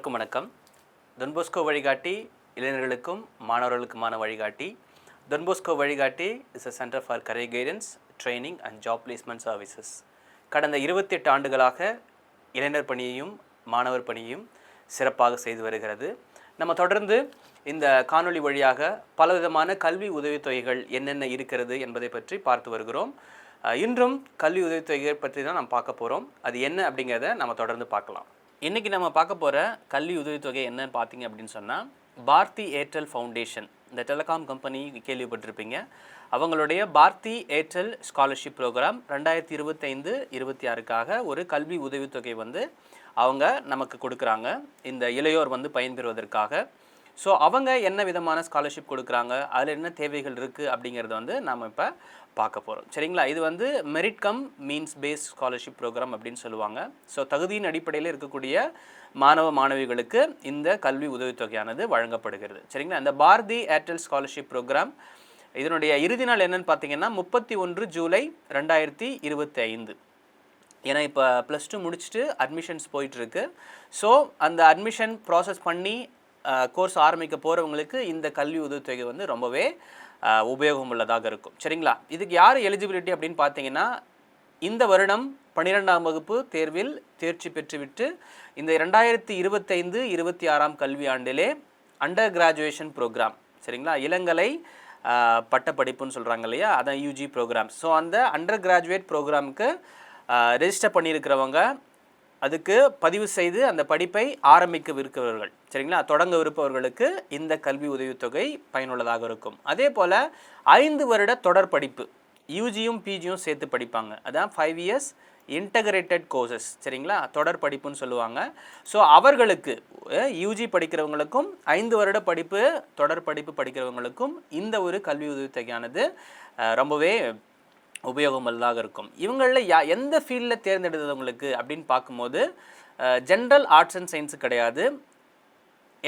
எல்லோருக்கும் வணக்கம். டொன்போஸ்கோ வழிகாட்டி இளைஞர்களுக்கும் மாணவர்களுக்குமான வழிகாட்டி. டொன்போஸ்கோ வழிகாட்டி is a centre for career guidance, training and job placement services. கடந்த 28 ஆண்டுகளாக இளைஞர் பணியையும் மாணவர் பணியையும் சிறப்பாக செய்து வருகிறது. நம்ம தொடர்ந்து இந்த காணொளி வழியாக பலவிதமான கல்வி உதவித்தொகைகள் என்னென்ன இருக்கிறது என்பதை பற்றி பார்த்து வருகிறோம். இன்றும் கல்வி உதவித்தொகைகள் பற்றி தான் நம்ம பார்க்க போகிறோம். அது என்ன அப்படிங்கிறத நம்ம தொடர்ந்து பார்க்கலாம். இன்றைக்கி நம்ம பார்க்க போகிற கல்வி உதவித்தொகை என்னன்னு பார்த்தீங்க அப்படின்னு சொன்னால், பாரதி ஏர்டெல் ஃபவுண்டேஷன், இந்த டெலிகாம் கம்பெனி கேள்விப்பட்டிருப்பீங்க. அவங்களுடைய பாரதி ஏர்டெல் ஸ்காலர்ஷிப் ப்ரோக்ராம் 2025-26க்காக ஒரு கல்வி உதவித்தொகை அவங்க நமக்கு கொடுக்குறாங்க, இந்த இளையோர் பயன்பெறுவதற்காக. ஸோ அவங்க என்ன விதமான ஸ்காலர்ஷிப் கொடுக்குறாங்க, அதில் என்ன தேவைகள் இருக்குது அப்படிங்கிறத நாம் இப்போ பார்க்க போகிறோம். சரிங்களா? இது merit cum means based scholarship programme அப்படின்னு சொல்லுவாங்க. ஸோ தகுதியின் அடிப்படையில் இருக்கக்கூடிய மாணவ மாணவிகளுக்கு இந்த கல்வி உதவித்தொகையானது வழங்கப்படுகிறது. சரிங்களா? இந்த பாரதி ஏர்டெல் ஸ்காலர்ஷிப் ப்ரோக்ராம் இதனுடைய இறுதி நாள் என்னென்னு பார்த்தீங்கன்னா 31 ஜூலை 2025. ஏன்னா இப்போ +2 முடிச்சுட்டு அட்மிஷன்ஸ் போயிட்டுருக்கு. ஸோ அந்த அட்மிஷன் ப்ராசஸ் பண்ணி கோர்ஸ் ஆரம்பிக்க போகிறவங்களுக்கு இந்த கல்வி உதவித்தொகை ரொம்பவே உபயோகம் உள்ளதாக இருக்கும். சரிங்களா? இதுக்கு யார் எலிஜிபிலிட்டி அப்படின்னு பார்த்தீங்கன்னா, இந்த வருடம் 12ஆம் வகுப்பு தேர்வில் தேர்ச்சி பெற்றுவிட்டு இந்த 2025-26 கல்வியாண்டிலே அண்டர் கிராஜுவேஷன் ப்ரோக்ராம், சரிங்களா, இளங்கலை பட்டப்படிப்புன்னு சொல்கிறாங்க இல்லையா, அதான் யூஜி ப்ரோக்ராம். ஸோ அந்த அண்டர் கிராஜுவேட் ப்ரோக்ராமுக்கு ரெஜிஸ்டர் பண்ணியிருக்கிறவங்க, அதுக்கு பதிவு செய்து அந்த படிப்பை ஆரம்பிக்க விருப்பவர்கள், சரிங்களா, தொடங்க விருப்பவர்களுக்கு இந்த கல்வி உதவித்தொகை பயனுள்ளதாக இருக்கும். அதே போல் 5 வருட தொடர் படிப்பு, யூஜியும் பிஜியும் சேர்த்து படிப்பாங்க, அதான் 5 இயர்ஸ் இன்டகிரேட்டட் கோர்சஸ், சரிங்களா, தொடர் படிப்புன்னு சொல்லுவாங்க. ஸோ அவர்களுக்கு யூஜி படிக்கிறவங்களுக்கும் 5 வருட படிப்பு தொடர் படிப்பு படிக்கிறவங்களுக்கும் இந்த ஒரு கல்வி உதவித்தொகையானது ரொம்பவே உபயோகமுள்ளதாக இருக்கும். இவங்களில் எந்த ஃபீல்டில் தேர்ந்தெடுத்தவங்களுக்கு அப்படின்னு பார்க்கும்போது, ஜென்ரல் ஆர்ட்ஸ் அண்ட் சயின்ஸு கிடையாது,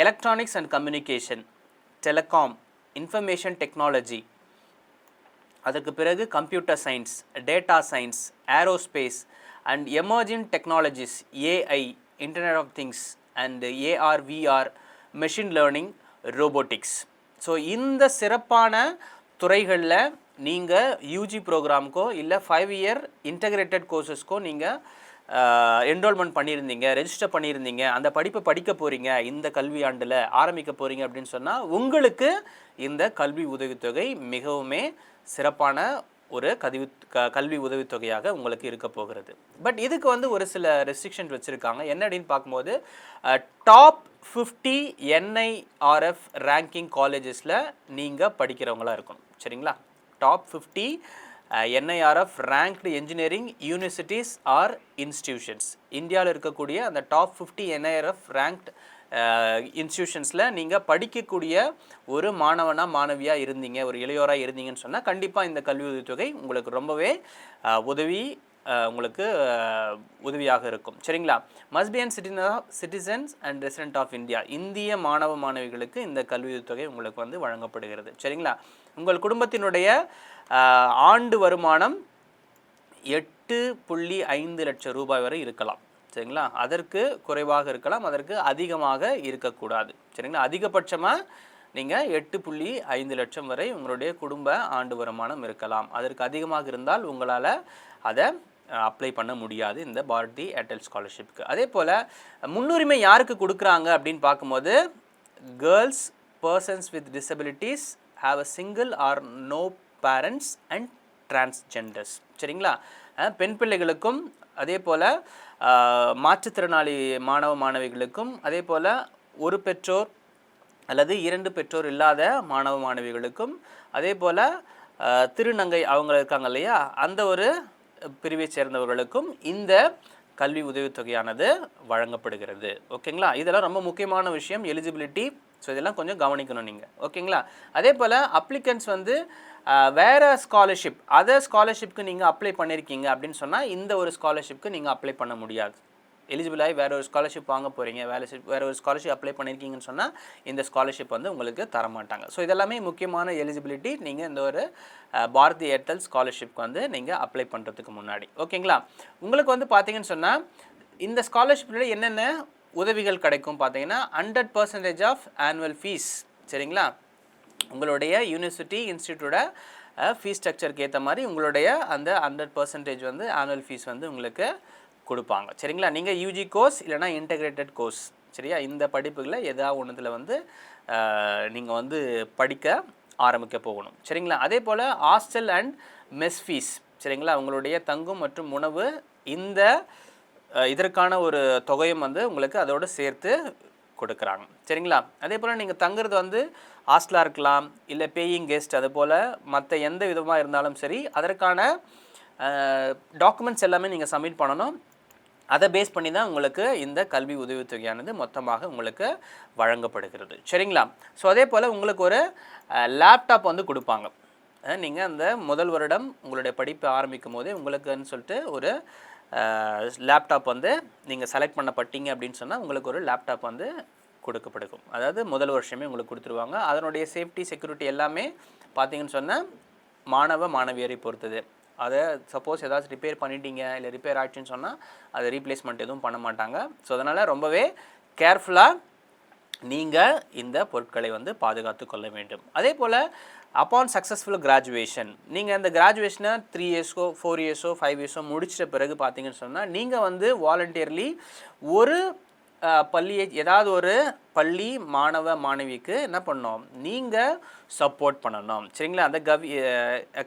electronics and communication, telecom, information technology, அதுக்கு பிறகு computer science, data science, aerospace and emerging technologies, AI, internet of things and AR VR, machine learning, robotics. So இந்த சிறப்பான துறைகளில் நீங்கள் யூஜி ப்ரோக்ராமுக்கோ இல்லை 5 இயர் இன்டகிரேட்டட் கோர்சஸ்க்கோ நீங்கள் enrolment பண்ணியிருந்தீங்க, ரெஜிஸ்டர் பண்ணியிருந்தீங்க, அந்த படிப்பை படிக்க போகிறீங்க, இந்த கல்வியாண்டில் ஆரம்பிக்க போகிறீங்க அப்படின்னு சொன்னால் உங்களுக்கு இந்த கல்வி உதவித்தொகை மிகவுமே சிறப்பான ஒரு கல்வி உதவித்தொகையாக உங்களுக்கு இருக்க போகிறது. பட் இதுக்கு ஒரு சில ரெஸ்ட்ரிக்ஷன்ஸ் வச்சுருக்காங்க. என்ன அப்படின்னு பார்க்கும்போது, டாப் 50 NIRF ரேங்கிங் காலேஜஸில் நீங்கள் படிக்கிறவங்களா இருக்கணும். சரிங்களா? Top 50 NIRF ranked engineering universities or institutions, இந்தியாவில் இருக்கக்கூடிய அந்த டாப் 50 NIRF ரேங்க்டு இன்ஸ்டிடியூஷன்ஸில் நீங்கள் படிக்கக்கூடிய ஒரு மாணவியாக இருந்தீங்க, ஒரு இளையோராக இருந்தீங்கன்னு சொன்னால் கண்டிப்பாக இந்த கல்வி உதவித்தொகை உங்களுக்கு ரொம்பவே உங்களுக்கு உதவியாக இருக்கும். சரிங்களா? Must be and citizens and resident of India, இந்திய மாணவ மாணவிகளுக்கு இந்த கல்வி உதவித்தொகை உங்களுக்கு வழங்கப்படுகிறது. சரிங்களா? உங்கள் குடும்பத்தினுடைய ஆண்டு வருமானம் 8.5 லட்சம் ரூபாய் வரை இருக்கலாம். சரிங்களா? அதற்கு குறைவாக இருக்கலாம், அதற்கு அதிகமாக இருக்கக்கூடாது. சரிங்களா? அதிகபட்சமாக நீங்கள் 8.5 லட்சம் வரை உங்களுடைய குடும்ப ஆண்டு வருமானம் இருக்கலாம். அதற்கு அதிகமாக இருந்தால் உங்களால் அதை அப்ளை பண்ண முடியாது இந்த பாரதி ஏர்டெல் ஸ்காலர்ஷிப்க்கு. அதே போல் முன்னுரிமை யாருக்கு கொடுக்குறாங்க அப்படின்னு பார்க்கும்போது, girls, persons with disabilities, have a single or no parents and transgenders. சரிங்களா? பெண் பிள்ளைகளுக்கும், அதே போல் மாற்றுத்திறனாளி மாணவ மாணவிகளுக்கும், அதே போல் ஒரு பெற்றோர் அல்லது 2 பெற்றோர் இல்லாத மாணவ மாணவிகளுக்கும், அதே போல் திருநங்கை அவங்க இருக்காங்க இல்லையா, அந்த ஒரு பிரிவை சேர்ந்தவர்களுக்கும் இந்த கல்வி உதவித்தொகையானது வழங்கப்படுகிறது. ஓகேங்களா? இதெல்லாம் ரொம்ப முக்கியமான விஷயம், எலிஜிபிலிட்டி. ஸோ இதெல்லாம் கொஞ்சம் கவனிக்கணும் நீங்கள். ஓகேங்களா? அதே போல் அப்ளிகன்ஸ் வேறு ஸ்காலர்ஷிப், அதர் ஸ்காலர்ஷிப்க்கு நீங்கள் அப்ளை பண்ணியிருக்கீங்க அப்படின்னு சொன்னால் இந்த ஒரு ஸ்காலர்ஷிப்க்கு நீங்கள் அப்ளை பண்ண முடியாது. எலிஜிபிள் ஆகி வேறு ஒரு ஸ்காலர்ஷிப் வாங்க போகிறீங்க, வேறு ஒரு ஸ்காலர்ஷிப் அப்ளை பண்ணியிருக்கீங்கன்னு சொன்னால் இந்த ஸ்காலர்ஷிப் உங்களுக்கு தரமாட்டாங்க. ஸோ இதெல்லாமே முக்கியமான எலிஜிபிலிட்டி நீங்கள் இந்த ஒரு பாரதி ஏர்டெல் ஸ்காலர்ஷிப்க்கு நீங்கள் அப்ளை பண்ணுறதுக்கு முன்னாடி. ஓகேங்களா? உங்களுக்கு பார்த்தீங்கன்னு சொன்னால் இந்த ஸ்காலர்ஷிப்பில் என்னென்ன உதவிகள் கிடைக்கும் பார்த்தீங்கன்னா 100% ஆஃப் ஆனுவல் ஃபீஸ். சரிங்களா, உங்களுடைய யூனிவர்சிட்டி இன்ஸ்டிடியூட்டோட ஃபீஸ் ஸ்ட்ரக்சருக்கு ஏற்ற மாதிரி உங்களுடைய அந்த 100% வந்து ஆனுவல் ஃபீஸ் வந்து உங்களுக்கு கொடுப்பாங்க. சரிங்களா, நீங்கள் யூஜி கோர்ஸ் இல்லைனா இன்டெகிரேட்டட் கோர்ஸ், சரியா, இந்த படிப்புகளை ஏதாவது ஒன்றுத்தில் வந்து நீங்கள் வந்து படிக்க ஆரம்பிக்க போகணும். சரிங்களா, அதே போல் ஹாஸ்டல் அண்ட் மெஸ் ஃபீஸ், சரிங்களா, உங்களுடைய தங்கும் மற்றும் உணவு இந்த இதற்கான ஒரு தொகையும் வந்து உங்களுக்கு அதோடு சேர்த்து கொடுக்குறாங்க. சரிங்களா, அதே போல் நீங்கள் தங்குறது வந்து ஹாஸ்டலாக இருக்கலாம், இல்லை பேயிங் கெஸ்ட், அது போல் மற்ற எந்த விதமாக இருந்தாலும் சரி, அதற்கான டாக்குமெண்ட்ஸ் எல்லாமே நீங்கள் சப்மிட் பண்ணணும். அதை பேஸ் பண்ணி தான் உங்களுக்கு இந்த கல்வி உதவித்தொகையானது மொத்தமாக உங்களுக்கு வழங்கப்படுகிறது. சரிங்களா, ஸோ அதே போல் உங்களுக்கு ஒரு லேப்டாப் வந்து கொடுப்பாங்க. நீங்கள் அந்த முதல் வருடம் உங்களுடைய படிப்பை ஆரம்பிக்கும் போதே உங்களுக்குன்னு சொல்லிட்டு ஒரு லேப்டாப் வந்து நீங்கள் செலக்ட் பண்ணப்பட்டீங்க அப்படின்னு சொன்னால் உங்களுக்கு ஒரு லேப்டாப் வந்து கொடுக்கப்படும். அதாவது முதல் வருஷமே உங்களுக்கு கொடுத்துருவாங்க. அதனுடைய சேஃப்டி செக்யூரிட்டி எல்லாமே பார்த்தீங்கன்னு சொன்னால் மாணவியரை பொறுத்தது. அதை சப்போஸ் ஏதாச்சும் ரிப்பேர் பண்ணிட்டீங்க இல்லை ரிப்பேர் ஆகிடுச்சின்னு சொன்னால் அதை ரீப்ளேஸ்மெண்ட் எதுவும் பண்ண மாட்டாங்க. ஸோ அதனால் ரொம்பவே கேர்ஃபுல்லாக நீங்கள் இந்த பொருட்களை வந்து பாதுகாத்து கொள்ள வேண்டும். அதே போல் அப்பான் சக்ஸஸ்ஃபுல் கிராஜுவேஷன், நீங்கள் இந்த கிராஜுவேஷனை 3 இயர்ஸோ 4 இயர்ஸோ 5 இயர்ஸோ முடிச்சிட்ட பிறகு பார்த்தீங்கன்னு சொன்னால் நீங்கள் வந்து வாலண்டியர்லி ஒரு பள்ளியை ஏதாவது ஒரு பள்ளி மாணவிக்கு என்ன பண்ணணும், நீங்கள் சப்போர்ட் பண்ணணும். சரிங்களா, அந்த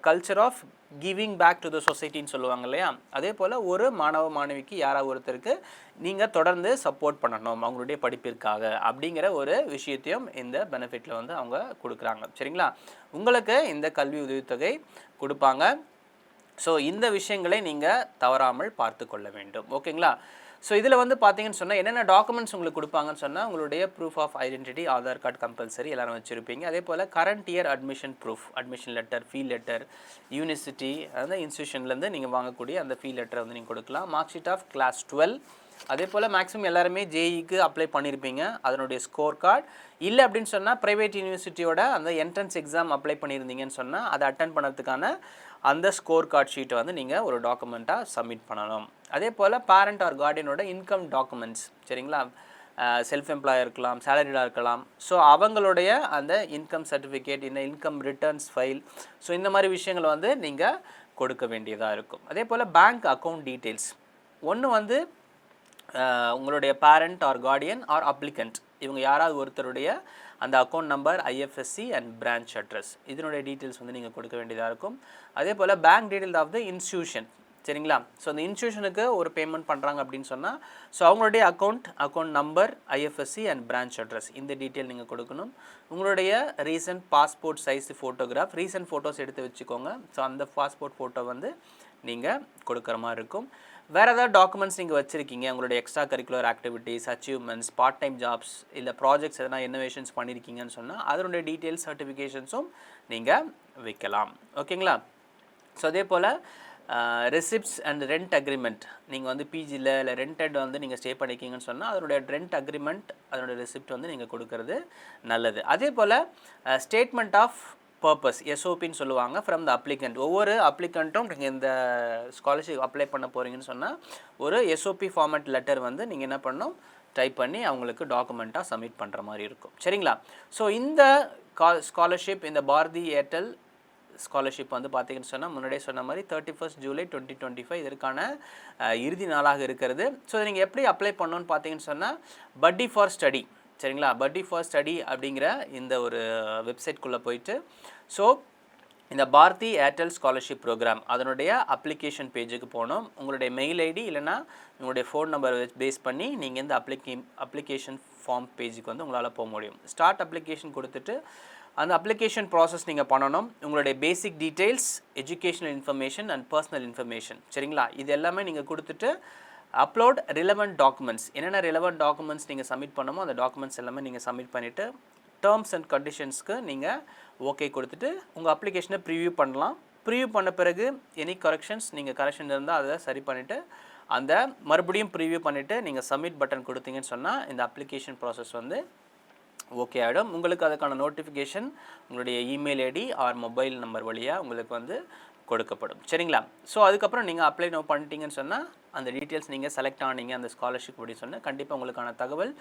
culture of giving back to the சொசைட்டின்னு சொல்லுவாங்க இல்லையா, அதே போல் ஒரு மாணவிக்கு யாராவது ஒருத்தருக்கு நீங்கள் தொடர்ந்து சப்போர்ட் பண்ணணும் அவங்களுடைய படிப்பிற்காக அப்படிங்கிற ஒரு விஷயத்தையும் இந்த பெனிஃபிட்டில் வந்து அவங்க கொடுக்குறாங்க. சரிங்களா, உங்களுக்கு இந்த கல்வி உதவித்தொகை கொடுப்பாங்க. ஸோ இந்த விஷயங்களை நீங்கள் தவறாமல் பார்த்து கொள்ள வேண்டும். ஓகேங்களா, ஸோ இதில் வந்து பார்த்தீங்கன்னு சொன்னால் என்னென்ன டாக்குமெண்ட்ஸ் உங்களுக்கு கொடுப்பாங்கன்னு சொன்னால் உங்களுடைய proof of identity, Aadhaar card compulsory எல்லாரும் வச்சுருப்பீங்க. அதே போல் current year admission proof, admission letter, fee letter, university அந்த இன்ஸ்டியூஷன்லேருந்து நீங்கள் வாங்கக்கூடிய அந்த ஃபீ லெட்டரை வந்து நீங்கள் கொடுக்கலாம். மார்க் ஷீட் ஆஃப் கிளாஸ் 12, அதே போல் மேக்ஸிமம் எல்லாருமே ஜேஇக்கு அப்ளை பண்ணியிருப்பீங்க, அதனுடைய ஸ்கோர் கார்டு. இல்லை அப்படின்னு சொன்னால் ப்ரைவேட் யூனிவர்சிட்டியோட அந்த என்ட்ரன்ஸ் எக்ஸாம் அப்ளை பண்ணியிருந்தீங்கன்னு சொன்னால் அதை அட்டன் பண்ணுறதுக்கான அந்த ஸ்கோர் கார்டு ஷீட்டை வந்து நீங்கள் ஒரு டாக்குமெண்ட்டாக சப்மிட் பண்ணணும். அதே போல் பேரண்ட் ஆர் கார்டியனோட இன்கம் டாக்குமெண்ட்ஸ், சரிங்களா, செல்ஃப் எம்ப்ளாயாக இருக்கலாம், சேலரிடாக இருக்கலாம். ஸோ அவங்களுடைய அந்த இன்கம் சர்டிஃபிகேட், இந்த இன்கம் ரிட்டர்ன்ஸ் ஃபைல், ஸோ இந்த மாதிரி விஷயங்களை வந்து நீங்கள் கொடுக்க வேண்டியதாக இருக்கும். அதே போல் பேங்க் அக்கௌண்ட் டீட்டெயில்ஸ், ஒன்று வந்து உங்களுடைய parent or guardian or applicant இவங்க யாராவது ஒருத்தருடைய அந்த account number, IFSC and branch address, இதனுடைய டீட்டெயில்ஸ் வந்து நீங்கள் கொடுக்க வேண்டியதாக இருக்கும். அதே போல் bank detail of the institution, சரிங்களா, ஸோ அந்த இன்ஸ்டியூஷனுக்கு ஒரு பேமெண்ட் பண்ணுறாங்க அப்படின்னு சொன்னால் ஸோ அவங்களுடைய account number, IFSC and branch address இந்த டீட்டெயில் நீங்கள் கொடுக்கணும். உங்களுடைய recent passport size photograph, recent photos எடுத்து வச்சுக்கோங்க. ஸோ அந்த பாஸ்போர்ட் ஃபோட்டோ வந்து நீங்கள் கொடுக்குற மாதிரி இருக்கும். வேறு ஏதாவது டாக்குமெண்ட்ஸ் நீங்கள் வச்சுருக்கீங்க, உங்களுடைய extra curricular activities, achievements, part time jobs, இல்லை ப்ராஜெக்ட்ஸ் எதனா இன்னோவேஷன்ஸ் பண்ணியிருக்கீங்கன்னு சொன்னால் அதனுடைய டீட்டெயில்ஸ், சர்டிஃபிகேஷன்ஸும் நீங்கள் வைக்கலாம். ஓகேங்களா, ஸோ அதே போல் ரெசிப்ட்ஸ் அண்ட் ரெண்ட் அக்ரிமெண்ட், நீங்கள் வந்து பிஜியில் இல்லை ரெண்டட் வந்து நீங்கள் ஸ்டே பண்ணிக்கிங்கன்னு சொன்னால் அதனுடைய ரெண்ட் அக்ரிமெண்ட், அதனுடைய ரெசிப்ட் வந்து நீங்கள் கொடுக்கறது நல்லது. அதே போல் ஸ்டேட்மெண்ட் ஆஃப் பர்பஸ், எஸ்ஓபின்னு சொல்லுவாங்க, ஃப்ரம் த அப்ளிகண்ட். ஒவ்வொரு அப்ளிகண்ட்டும் நீங்கள் இந்த ஸ்காலர்ஷிப் அப்ளை பண்ண போகிறீங்கன்னு சொன்னால் ஒரு எஸ்ஓபி ஃபார்மேட் லெட்டர் வந்து நீங்கள் என்ன பண்ணணும், டைப் பண்ணி அவங்களுக்கு டாக்குமெண்ட்டாக சப்மிட் பண்ணுற மாதிரி இருக்கும். சரிங்களா, ஸோ இந்த ஸ்காலர்ஷிப், இந்த பாரதி ஏர்டெல் ஸ்காலர்ஷிப் வந்து பார்த்தீங்கன்னு சொன்னால் முன்னாடியே சொன்ன மாதிரி 31 ஜூலை 2025 இதற்கான இறுதி நாளாக இருக்கிறது. ஸோ இதை நீங்கள் எப்படி அப்ளை பண்ணணும்னு பார்த்தீங்கன்னு சொன்னால் பட்டி ஃபார் ஸ்டடி, சரிங்களா, பட்டி ஃபார் ஸ்டடி அப்படிங்கிற இந்த ஒரு வெப்சைட்குள்ளே போயிட்டு ஸோ இந்த பாரதி ஏர்டெல் ஸ்காலர்ஷிப் ப்ரோக்ராம் அதனுடைய அப்ளிகேஷன் பேஜுக்கு போகணும். உங்களுடைய மெயில் ஐடி இல்லைனா உங்களுடைய ஃபோன் நம்பர் பேஸ் பண்ணி நீங்கள் இந்த அப்ளிகேஷன் ஃபார்ம் பேஜுக்கு வந்து உங்களால் போக முடியும். ஸ்டார்ட் அப்ளிகேஷன் கொடுத்துட்டு அந்த அப்ளிகேஷன் ப்ராசஸ் நீங்கள் பண்ணணும். உங்களுடைய பேசிக் details, educational information and personal information, சரிங்களா, இது எல்லாமே நீங்கள் கொடுத்துட்டு அப்லோட் ரிலவெண்ட் டாக்குமெண்ட்ஸ், என்னென்ன ரிலவெண்ட் டாக்குமெண்ட்ஸ் நீங்கள் சப்மிட் பண்ணமோ அந்த டாக்குமெண்ட்ஸ் எல்லாமே நீங்கள் சப்மிட் பண்ணிவிட்டு டேர்ம்ஸ் அண்ட் கண்டிஷன்ஸ்க்கு நீங்கள் ஓகே கொடுத்துட்டு உங்கள் அப்ளிகேஷனை ப்ரிவியூ பண்ணலாம். ப்ரிவியூ பண்ண பிறகு எனி கரெக்ஷன்ஸ், நீங்கள் கரெக்ஷன் இருந்தால் அதை சரி பண்ணிவிட்டு அந்த மறுபடியும் ப்ரிவியூ பண்ணிவிட்டு நீங்கள் சப்மிட் பட்டன் கொடுத்தீங்கன்னு சொன்னால் இந்த அப்ளிகேஷன் ப்ராசஸ் வந்து ஓகே ஆகிடும். உங்களுக்கு அதுக்கான நோட்டிஃபிகேஷன் உங்களுடைய email ID or mobile number வழியாக உங்களுக்கு வந்து கொடுக்கப்படும். சரிங்களா? ஸோ அதுக்கப்புறம் நீங்கள் அப்ளை நோ பண்ணிட்டீங்கன்னு சொன்னால் அந்த டீட்டெயில்ஸ் நீங்கள் செலக்ட் ஆனீங்க அந்த ஸ்காலர்ஷிப் அப்படின்னு சொன்னால் கண்டிப்பாக உங்களுக்கான தகவல்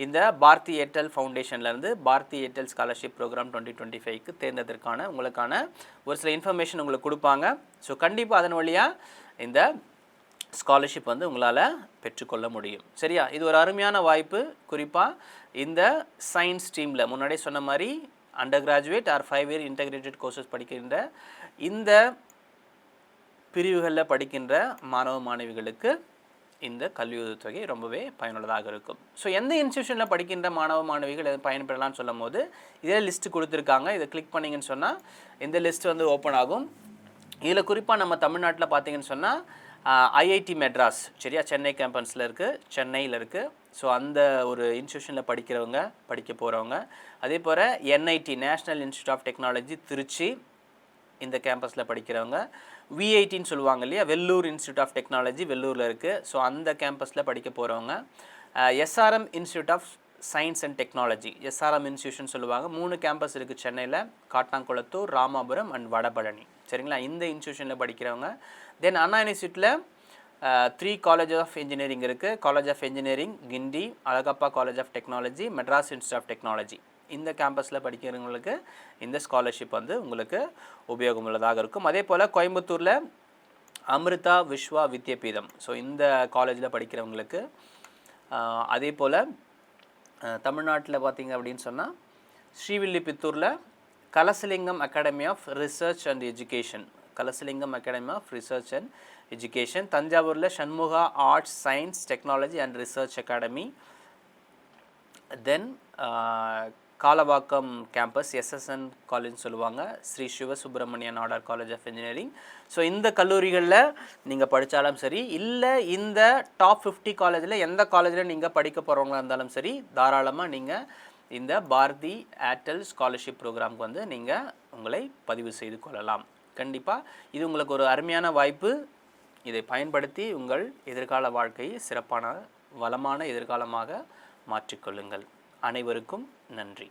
இந்த பாரதி ஏர்டெல் ஃபவுண்டேஷன்லேருந்து பாரதி ஏர்டெல் ஸ்காலர்ஷிப் ப்ரோக்ராம் 2025க்கு தேர்ந்ததற்கான உங்களுக்கான ஒரு சில இன்ஃபர்மேஷன் உங்களுக்கு கொடுப்பாங்க. ஸோ கண்டிப்பாக அதன் வழியாக இந்த ஸ்காலர்ஷிப் வந்து உங்களால் பெற்றுக்கொள்ள முடியும். சரியா? இது ஒரு அருமையான வாய்ப்பு. குறிப்பாக இந்த சயின்ஸ் ஸ்ட்ரீமில் முன்னாடியே சொன்ன மாதிரி under graduate R 5 year integrated courses படிக்கின்ற இந்த பிரிவுகளில் படிக்கின்ற மாணவ மாணவிகளுக்கு இந்த கல்வி உதவித்தொகை ரொம்பவே பயனுள்ளதாக இருக்கும். ஸோ எந்த இன்ஸ்டியூஷனில் படிக்கின்ற மாணவ மாணவிகள் எதை பயன்பெறலாம்னு சொல்லும் போது இதே லிஸ்ட்டு கொடுத்துருக்காங்க. இதை கிளிக் பண்ணிங்கன்னு சொன்னால் இந்த லிஸ்ட் வந்து ஓப்பன் ஆகும். இதில் குறிப்பாக நம்ம தமிழ்நாட்டில் பார்த்தீங்கன்னு சொன்னால் ஐஐடி மெட்ராஸ், சரியா, சென்னை கேம்பஸில் இருக்குது, சென்னையில் இருக்குது. ஸோ அந்த ஒரு இன்ஸ்டியூஷனில் படிக்க போகிறவங்க அதே போல் NIT national institute of technology Trichy இந்த கேம்பஸில் படிக்கிறவங்க, விஐடின்னு சொல்லுவாங்க இல்லையா, வெள்ளூர் இன்ஸ்டியூட் ஆஃப் டெக்னாலஜி வெள்ளூரில் இருக்குது. ஸோ அந்த கேம்பஸில் படிக்க போகிறவங்க, SRM institute of science and technology SRM institution சொல்லுவாங்க. 3 கேம்பஸ் இருக்குது சென்னையில், காட்டாங்குளத்தூர், ராமாபுரம் அண்ட் வடபழனி. சரிங்களா? இந்த இன்ஸ்டியூஷனில் படிக்கிறவங்க. தென் அண்ணா யூனிவர்சிட்டியில் 3 காலேஜ் ஆஃப் இன்ஜினியரிங் இருக்குது. College of engineering Guindy, Alagappa college of technology, Madras institute of technology. இந்த கேம்பஸில் படிக்கிறவங்களுக்கு இந்த ஸ்காலர்ஷிப் வந்து உங்களுக்கு உபயோகமுள்ளதாக இருக்கும். அதே போல் கோயம்புத்தூரில் அமிர்தா விஸ்வா வித்யாபீடம், ஸோ இந்த காலேஜில் படிக்கிறவங்களுக்கு, அதே போல் தமிழ்நாட்டில் பார்த்திங்க அப்படின்னு சொன்னால் ஸ்ரீவில்லிபுத்தூரில் Kalasalingam academy of research and education, Kalasalingam academy of research and education. தஞ்சாவூரில் Shanmugha arts science technology and research academy. தென் காலவாக்கம் கேம்பஸ் எஸ்எஸ்என் காலேஜ் சொல்லுவாங்க, Sri Sivasubramaniya Nadar college of engineering. So இந்த கல்லூரிகளில் நீங்கள் படித்தாலும் சரி, இல்லை இந்த டாப் 50 காலேஜில் எந்த காலேஜில் நீங்கள் படிக்க போகிறவங்களா இருந்தாலும் சரி, தாராளமாக நீங்கள் இந்த பாரதி ஏர்டெல் ஸ்காலர்ஷிப் ப்ரோக்ராமுக்கு வந்து நீங்கள் உங்களை பதிவு செய்து கொள்ளலாம். கண்டிப்பாக இது உங்களுக்கு ஒரு அருமையான வாய்ப்பு. இதை பயன்படுத்தி உங்கள் எதிர்கால வாழ்க்கையை சிறப்பான வளமான எதிர்காலமாக மாற்றிக்கொள்ளுங்கள். அனைவருக்கும் நன்றி.